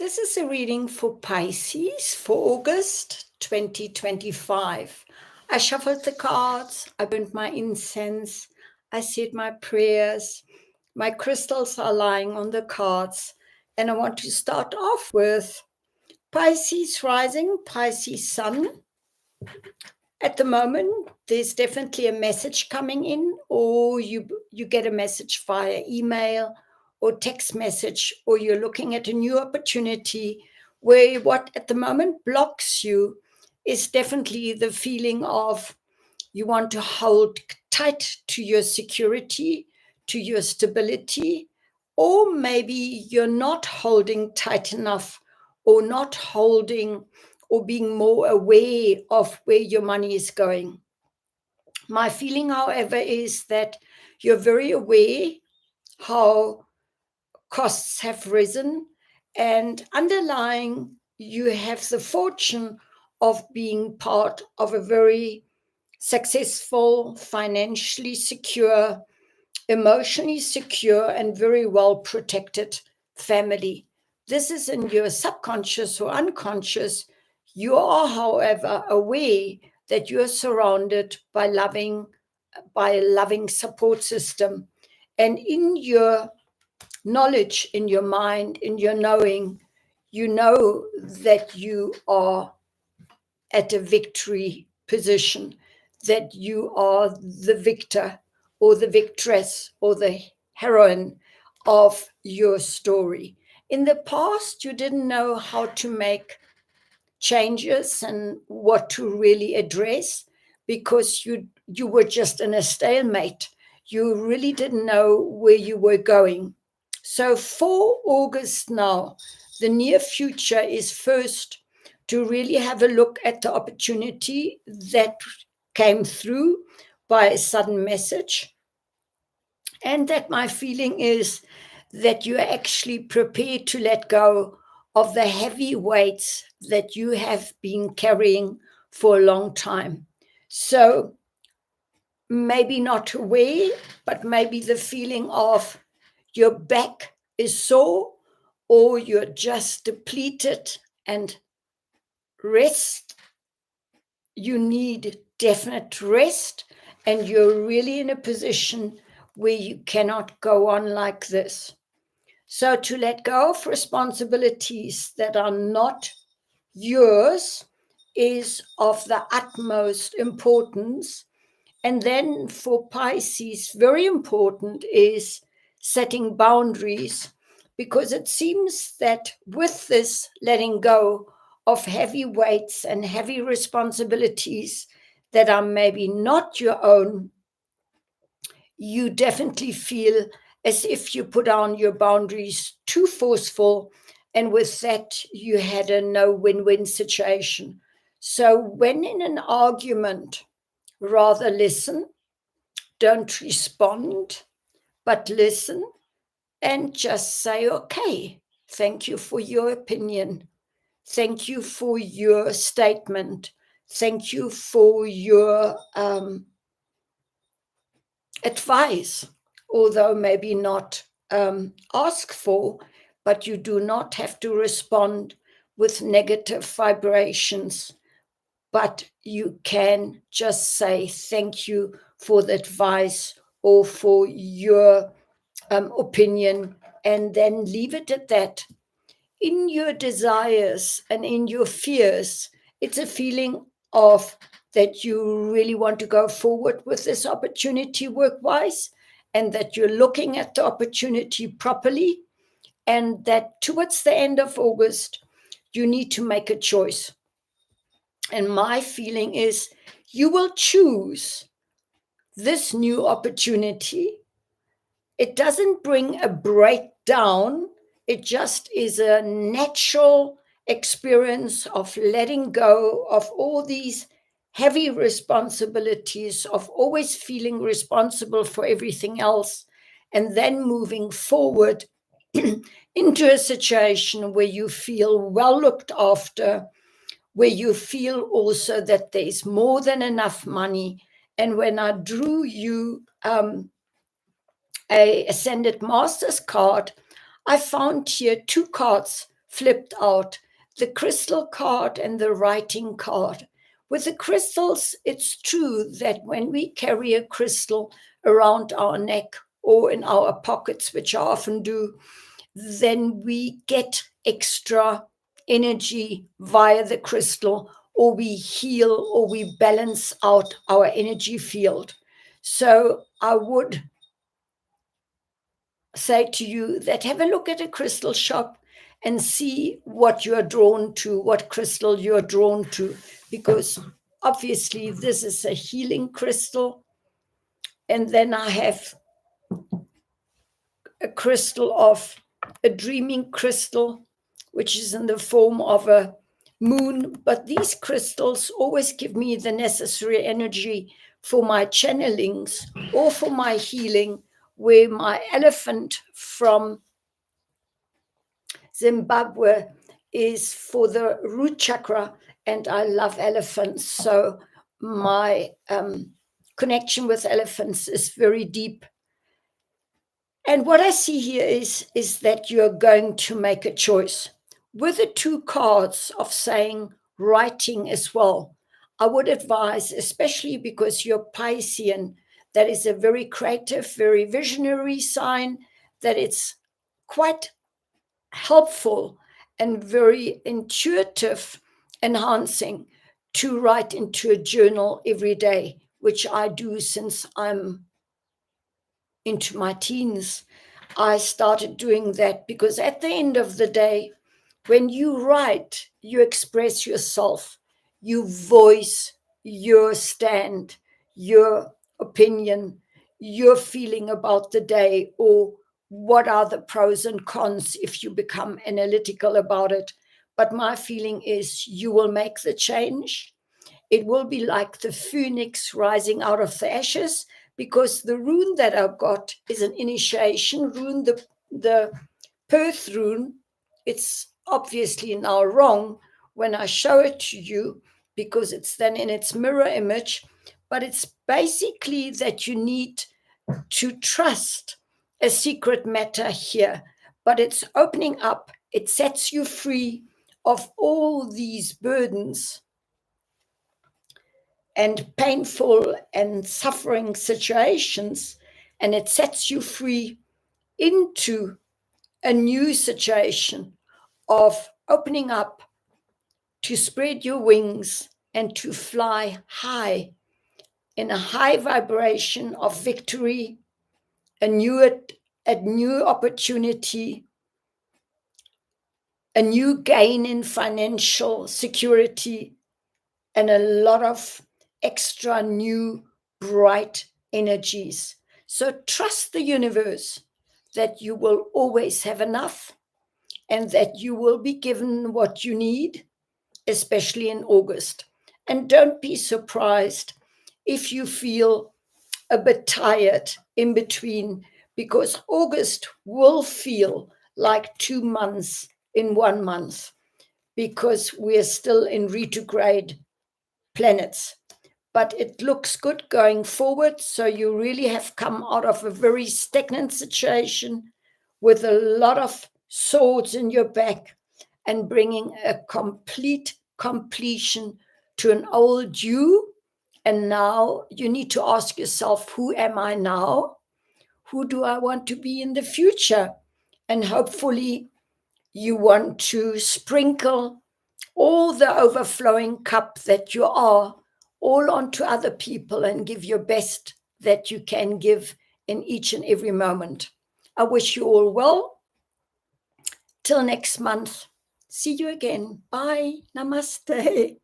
This is a reading for Pisces for August 2025. I shuffled the cards, I burned my incense, I said my prayers, my crystals are lying on the cards, and I want to start off with Pisces rising, Pisces sun. At the moment, there's definitely a message coming in, or you get a message via email or text message, or you're looking at a new opportunity where what at the moment blocks you is definitely the feeling of you want to hold tight to your security, to your stability, or maybe you're not holding tight enough or not holding or being more aware of where your money is going. My feeling, however, is that you're very aware how costs have risen, and underlying, you have the fortune of being part of a very successful, financially secure, emotionally secure, and very well protected family. This is in your subconscious or unconscious. You are, however, aware that you are surrounded by a loving support system. And in your knowledge, in your mind, in your knowing, you know that you are at a victory position, that you are the victor or the victress or the heroine of your story. In the past, you didn't know how to make changes and what to really address because you were just in a stalemate. You really didn't know where you were going. So for August now, the near future is first to really have a look at the opportunity that came through by a sudden message. And that my feeling is that you're actually prepared to let go of the heavy weights that you have been carrying for a long time. So maybe not aware, but maybe the feeling of your back is sore or you're just depleted and rest. You need definite rest, and you're really in a position where you cannot go on like this. So to let go of responsibilities that are not yours is of the utmost importance. And then for Pisces, very important is setting boundaries, because it seems that with this letting go of heavy weights and heavy responsibilities that are maybe not your own, you definitely feel as if you put on your boundaries too forceful, and with that you had a no win-win situation. So when in an argument, rather listen, don't respond, but listen and just say, okay, thank you for your opinion, thank you for your statement, thank you for your advice, although maybe not ask for, but you do not have to respond with negative vibrations, but you can just say thank you for the advice or for your opinion, and then leave it at that. In your desires and in your fears, it's a feeling of that you really want to go forward with this opportunity work-wise, and that you're looking at the opportunity properly, and that towards the end of August, you need to make a choice. And my feeling is you will choose this new opportunity. It doesn't bring a breakdown, it just is a natural experience of letting go of all these heavy responsibilities, of always feeling responsible for everything else, and then moving forward into a situation where you feel well looked after, where you feel also that there's more than enough money. And when I drew you a Ascended Masters card, I found here two cards flipped out, the crystal card and the writing card. With the crystals, it's true that when we carry a crystal around our neck or in our pockets, which I often do, then we get extra energy via the crystal, or we heal or we balance out our energy field. So I would say to you that have a look at a crystal shop and see what you're drawn to, what crystal you're drawn to, because obviously this is a healing crystal. And then I have a crystal of a dreaming crystal, which is in the form of a moon. But these crystals always give me the necessary energy for my channelings or for my healing, where my elephant from Zimbabwe is for the root chakra, and I love elephants. So my connection with elephants is very deep. And what I see here is that you're going to make a choice. With the two cards of saying writing as well, I would advise, especially because you're Piscean, that is a very creative, very visionary sign, that it's quite helpful and very intuitive, enhancing to write into a journal every day, which I do since I'm into my teens. I started doing that because at the end of the day, when you write, you express yourself, you voice your stand, your opinion, your feeling about the day, or what are the pros and cons if you become analytical about it. But my feeling is you will make the change. It will be like the phoenix rising out of the ashes, because the rune that I've got is an initiation rune, the Perth rune. It's obviously now wrong when I show it to you, because it's then in its mirror image, but it's basically that you need to trust a secret matter here, but it's opening up, it sets you free of all these burdens and painful and suffering situations, and it sets you free into a new situation of opening up to spread your wings and to fly high in a high vibration of victory, a new opportunity, a new gain in financial security, and a lot of extra new bright energies. So trust the universe that you will always have enough and that you will be given what you need, especially in August. And don't be surprised if you feel a bit tired in between, because August will feel like 2 months in 1 month, because we're still in retrograde planets. But it looks good going forward. So you really have come out of a very stagnant situation with a lot of swords in your back and bringing a complete completion to an old you. And now you need to ask yourself, who am I now? Who do I want to be in the future? And hopefully you want to sprinkle all the overflowing cup that you are all onto other people and give your best that you can give in each and every moment. I wish you all well. Till next month. See you again. Bye. Namaste.